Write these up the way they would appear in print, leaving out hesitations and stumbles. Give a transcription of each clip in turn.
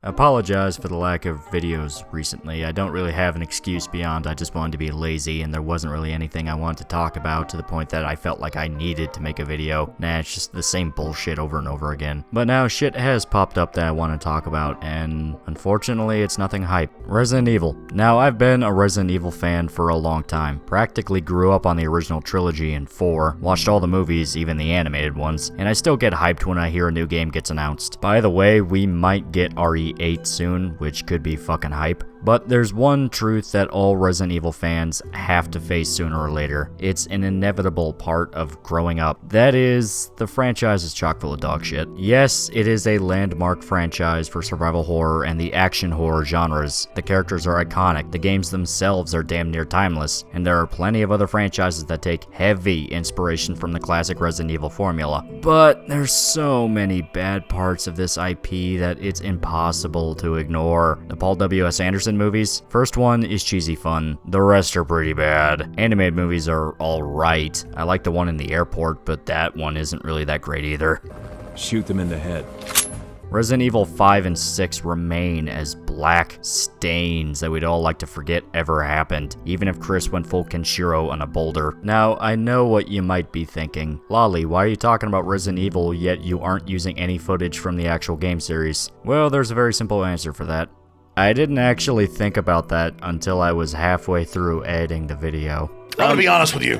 I apologize for the lack of videos recently. I don't really have an excuse beyond I just wanted to be lazy and there wasn't really anything I wanted to talk about to the point that I felt like I needed to make a video. Nah, it's just the same bullshit over and over again. But now shit has popped up that I want to talk about, and unfortunately it's nothing hype. Resident Evil. Now, I've been a Resident Evil fan for a long time. Practically grew up on the original trilogy in 4, watched all the movies, even the animated ones, and I still get hyped when I hear a new game gets announced. By the way, we might get RE8 soon, which could be fucking hype. But there's one truth that all Resident Evil fans have to face sooner or later. It's an inevitable part of growing up. That is, the franchise is chock full of dog shit. Yes, it is a landmark franchise for survival horror and the action horror genres. The characters are iconic, the games themselves are damn near timeless, and there are plenty of other franchises that take heavy inspiration from the classic Resident Evil formula. But there's so many bad parts of this IP that it's impossible to ignore. The Paul W.S. Anderson movies. First one is cheesy fun. The rest are pretty bad. Animated movies are alright. I like the one in the airport, but that one isn't really that great either. Shoot them in the head. Resident Evil 5 and 6 remain as black stains that we'd all like to forget ever happened, even if Chris went full Kenshiro on a boulder. Now, I know what you might be thinking. Loli, why are you talking about Resident Evil yet you aren't using any footage from the actual game series? Well, there's a very simple answer for that. I didn't actually think about that until I was halfway through editing the video. I'm gonna be honest with you.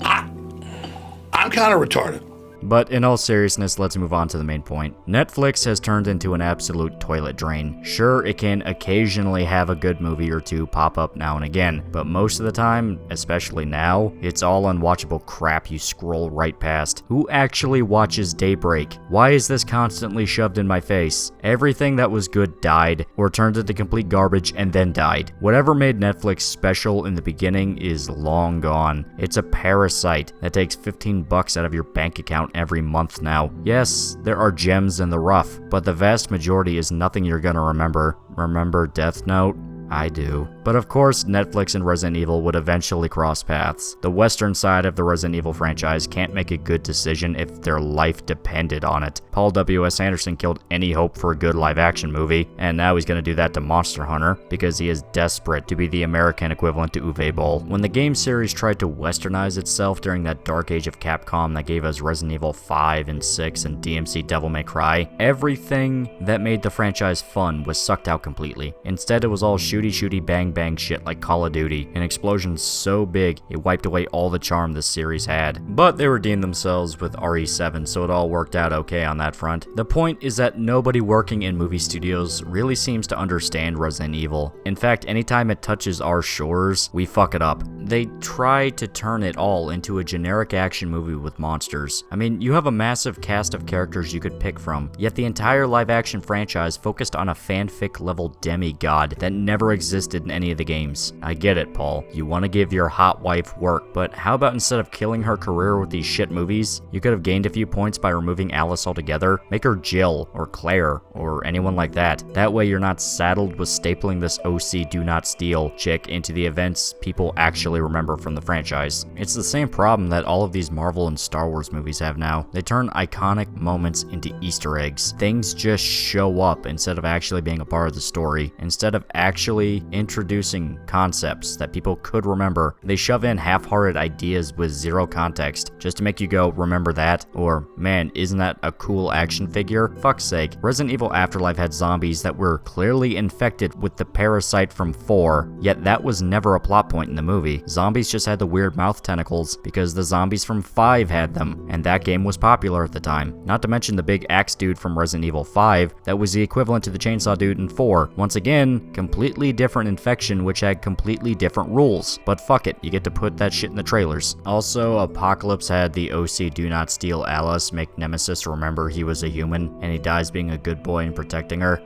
I'm kind of retarded. But in all seriousness, let's move on to the main point. Netflix has turned into an absolute toilet drain. Sure, it can occasionally have a good movie or two pop up now and again, but most of the time, especially now, it's all unwatchable crap you scroll right past. Who actually watches Daybreak? Why is this constantly shoved in my face? Everything that was good died, or turned into complete garbage and then died. Whatever made Netflix special in the beginning is long gone. It's a parasite that takes $15 out of your bank account every month now. Yes, there are gems in the rough, but the vast majority is nothing you're gonna remember. Remember Death Note? I do. But of course, Netflix and Resident Evil would eventually cross paths. The western side of the Resident Evil franchise can't make a good decision if their life depended on it. Paul W.S. Anderson killed any hope for a good live-action movie, and now he's gonna do that to Monster Hunter, because he is desperate to be the American equivalent to Uwe Boll. When the game series tried to westernize itself during that dark age of Capcom that gave us Resident Evil 5 and 6 and DMC Devil May Cry, everything that made the franchise fun was sucked out completely. Instead, it was all shooty bang bang shit like Call of Duty, an explosion so big it wiped away all the charm this series had. But they redeemed themselves with RE7, so it all worked out okay on that front. The point is that nobody working in movie studios really seems to understand Resident Evil. In fact, anytime it touches our shores, we fuck it up. They try to turn it all into a generic action movie with monsters. I mean, you have a massive cast of characters you could pick from, yet the entire live action franchise focused on a fanfic level demigod that never existed in any of the games. I get it, Paul. You want to give your hot wife work, but how about instead of killing her career with these shit movies, you could have gained a few points by removing Alice altogether? Make her Jill, or Claire, or anyone like that. That way you're not saddled with stapling this OC Do Not Steal chick into the events people actually remember from the franchise. It's the same problem that all of these Marvel and Star Wars movies have now. They turn iconic moments into Easter eggs. Things just show up instead of actually being a part of the story. Instead of actually introducing concepts that people could remember, they shove in half-hearted ideas with zero context just to make you go, remember that? Or, man, isn't that a cool action figure? Fuck's sake. Resident Evil Afterlife had zombies that were clearly infected with the parasite from 4, yet that was never a plot point in the movie. Zombies just had the weird mouth tentacles because the zombies from 5 had them, and that game was popular at the time. Not to mention the big axe dude from Resident Evil 5 that was the equivalent to the chainsaw dude in 4. Once again, completely different infection which had completely different rules. But fuck it, you get to put that shit in the trailers. Also, Apocalypse had the OC Do Not Steal Alice make Nemesis remember he was a human, and he dies being a good boy and protecting her.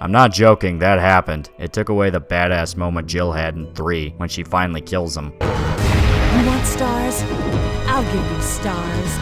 I'm not joking, that happened. It took away the badass moment Jill had in 3 when she finally kills him. You want stars? I'll give you stars.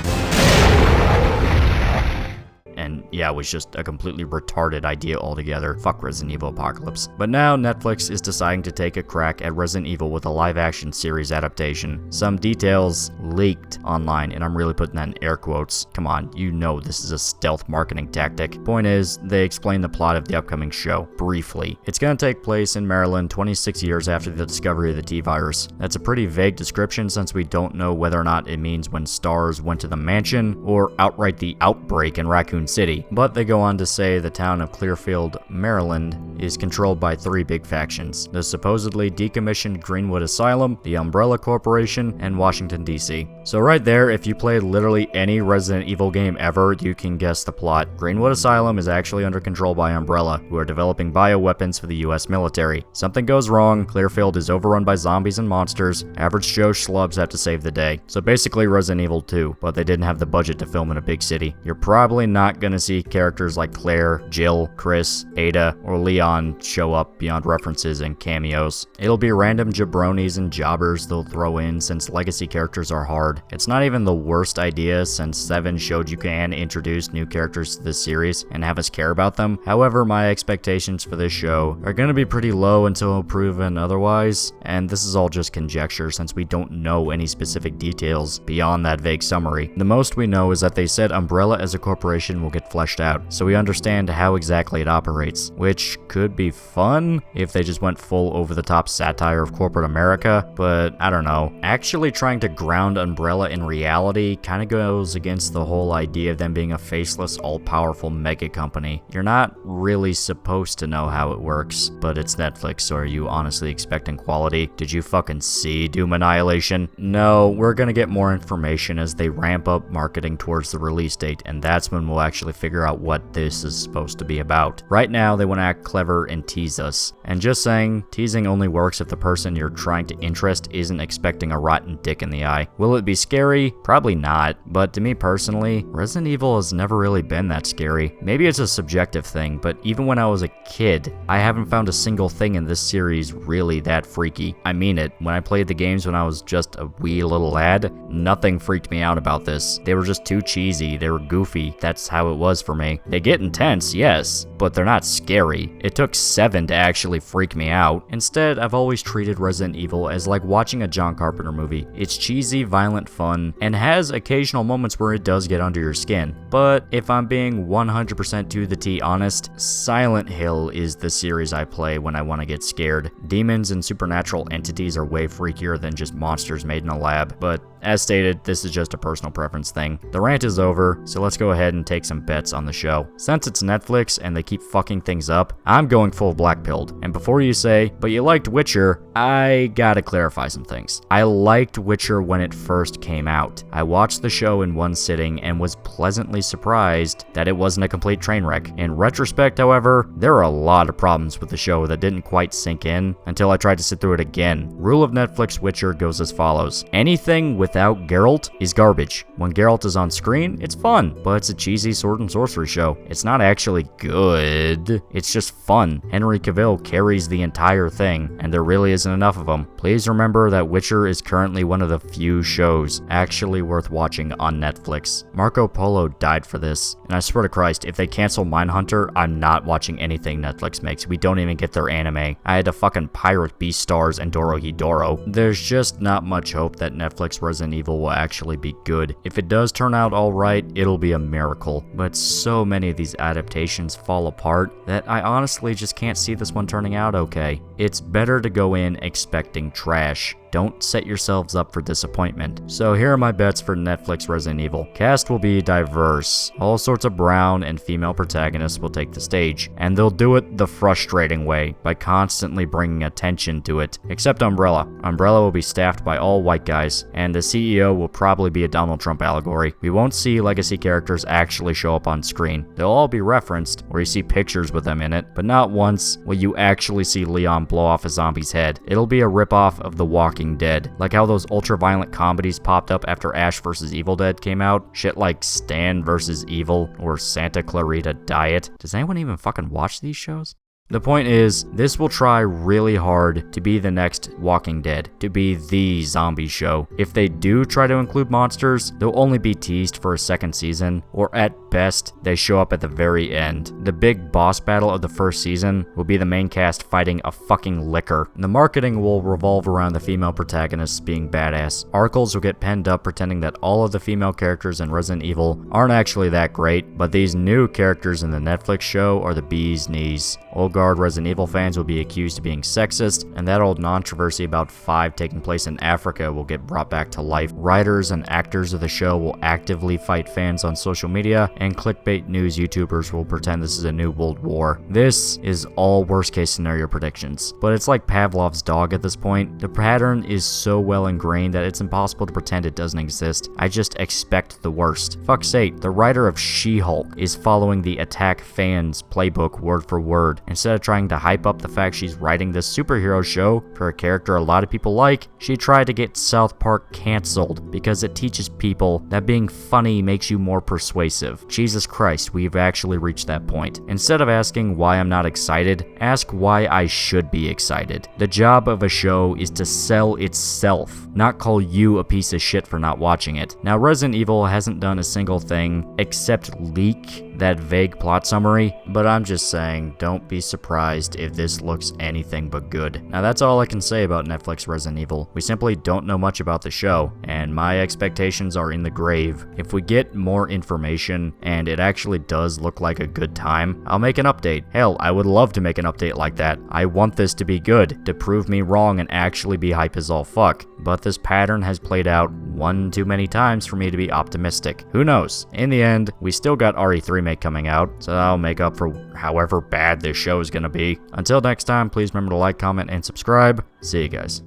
And yeah, was just a completely retarded idea altogether. Fuck Resident Evil Apocalypse. But now Netflix is deciding to take a crack at Resident Evil with a live-action series adaptation. Some details leaked online, and I'm really putting that in air quotes. Come on, you know this is a stealth marketing tactic. Point is, they explain the plot of the upcoming show, briefly. It's gonna take place in Maryland 26 years after the discovery of the T-virus. That's a pretty vague description since we don't know whether or not it means when STARS went to the mansion or outright the outbreak in Raccoon City. But they go on to say the town of Clearfield, Maryland is controlled by 3 big factions: the supposedly decommissioned Greenwood Asylum, the Umbrella Corporation, and Washington, D.C. So right there, if you played literally any Resident Evil game ever, you can guess the plot. Greenwood Asylum is actually under control by Umbrella, who are developing bioweapons for the US military. Something goes wrong, Clearfield is overrun by zombies and monsters, average Joe schlubs have to save the day. So basically Resident Evil 2, but they didn't have the budget to film in a big city. You're probably not gonna see characters like Claire, Jill, Chris, Ada, or Leon show up beyond references and cameos. It'll be random jabronis and jobbers they'll throw in since legacy characters are hard. It's not even the worst idea since 7 showed you can introduce new characters to this series and have us care about them. However, my expectations for this show are gonna be pretty low until proven otherwise, and this is all just conjecture since we don't know any specific details beyond that vague summary. The most we know is that they said Umbrella as a corporation will get fleshed out, so we understand how exactly it operates, which could be fun if they just went full over-the-top satire of corporate America, but I don't know. Actually trying to ground Umbrella in reality kind of goes against the whole idea of them being a faceless, all-powerful mega company. You're not really supposed to know how it works, but it's Netflix, so are you honestly expecting quality? Did you fucking see Doom Annihilation? No, we're gonna get more information as they ramp up marketing towards the release date, and that's when we'll actually figure out what this is supposed to be about. Right now, they want to act clever and tease us. And just saying, teasing only works if the person you're trying to interest isn't expecting a rotten dick in the eye. Will it be scary? Probably not, but to me personally, Resident Evil has never really been that scary. Maybe it's a subjective thing, but even when I was a kid, I haven't found a single thing in this series really that freaky. I mean it. When I played the games when I was just a wee little lad, nothing freaked me out about this. They were just too cheesy, they were goofy, that's how it was for me. They get intense, yes, but they're not scary. It took 7 to actually freak me out. Instead, I've always treated Resident Evil as like watching a John Carpenter movie. It's cheesy, violent fun, and has occasional moments where it does get under your skin. But if I'm being 100% to the T honest, Silent Hill is the series I play when I want to get scared. Demons and supernatural entities are way freakier than just monsters made in a lab, but as stated, this is just a personal preference thing. The rant is over, so let's go ahead and take some bets on the show. Since it's Netflix and they keep fucking things up, I'm going full blackpilled. And before you say, but you liked Witcher, I gotta clarify some things. I liked Witcher when it first came out. I watched the show in one sitting and was pleasantly surprised that it wasn't a complete train wreck. In retrospect, however, there are a lot of problems with the show that didn't quite sink in until I tried to sit through it again. Rule of Netflix Witcher goes as follows. Anything without Geralt is garbage. When Geralt is on screen, it's fun, but it's a cheesy sword and sorcery show. It's not actually good, it's just fun. Henry Cavill carries the entire thing, and there really isn't enough of them. Please remember that Witcher is currently one of the few shows actually worth watching on Netflix. Marco Polo died for this, and I swear to Christ, if they cancel Mindhunter, I'm not watching anything Netflix makes. We don't even get their anime. I had to fucking pirate Beastars and Dorohedoro. There's just not much hope that Netflix Resident Evil will actually be good. If it does turn out alright, it'll be a miracle. But so many of these adaptations fall apart that I honestly just can't see this one turning out okay. It's better to go in expecting trash. Don't set yourselves up for disappointment. So here are my bets for Netflix Resident Evil. Cast will be diverse. All sorts of brown and female protagonists will take the stage, and they'll do it the frustrating way, by constantly bringing attention to it. Except Umbrella. Umbrella will be staffed by all white guys, and the CEO will probably be a Donald Trump allegory. We won't see legacy characters actually show up on screen. They'll all be referenced, or you see pictures with them in it, but not once will you actually see Leon blow off a zombie's head. It'll be a ripoff of The Walking Dead. Like how those ultra-violent comedies popped up after Ash vs. Evil Dead came out. Shit like Stan vs. Evil or Santa Clarita Diet. Does anyone even fucking watch these shows? The point is, this will try really hard to be the next Walking Dead, to be the zombie show. If they do try to include monsters, they'll only be teased for a second season, or at best, they show up at the very end. The big boss battle of the first season will be the main cast fighting a fucking licker. The marketing will revolve around the female protagonists being badass. Articles will get penned up pretending that all of the female characters in Resident Evil aren't actually that great, but these new characters in the Netflix show are the bee's knees. Old guard Resident Evil fans will be accused of being sexist, and that old controversy about 5 taking place in Africa will get brought back to life. Writers and actors of the show will actively fight fans on social media, and clickbait news YouTubers will pretend this is a new world war. This is all worst case scenario predictions, but it's like Pavlov's dog at this point. The pattern is so well ingrained that it's impossible to pretend it doesn't exist. I just expect the worst. Fuck's sake, the writer of She-Hulk is following the Attack fans playbook word for word. Instead of trying to hype up the fact she's writing this superhero show for a character a lot of people like, she tried to get South Park canceled because it teaches people that being funny makes you more persuasive. Jesus Christ, we've actually reached that point. Instead of asking why I'm not excited, ask why I should be excited. The job of a show is to sell itself, not call you a piece of shit for not watching it. Now, Resident Evil hasn't done a single thing except leak that vague plot summary, but I'm just saying, don't be surprised if this looks anything but good. Now, that's all I can say about Netflix Resident Evil. We simply don't know much about the show, and my expectations are in the grave. If we get more information and it actually does look like a good time, I'll make an update. Hell, I would love to make an update like that. I want this to be good, to prove me wrong and actually be hype as all fuck. But this pattern has played out one too many times for me to be optimistic. Who knows? In the end, we still got RE3 remake coming out, so that'll make up for however bad this show is gonna be. Until next time, please remember to like, comment, and subscribe. See you guys.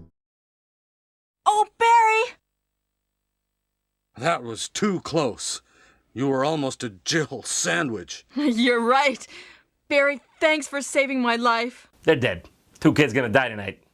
Oh, Barry! That was too close. You were almost a Jill sandwich. You're right. Barry, thanks for saving my life. They're dead. 2 kids gonna die tonight.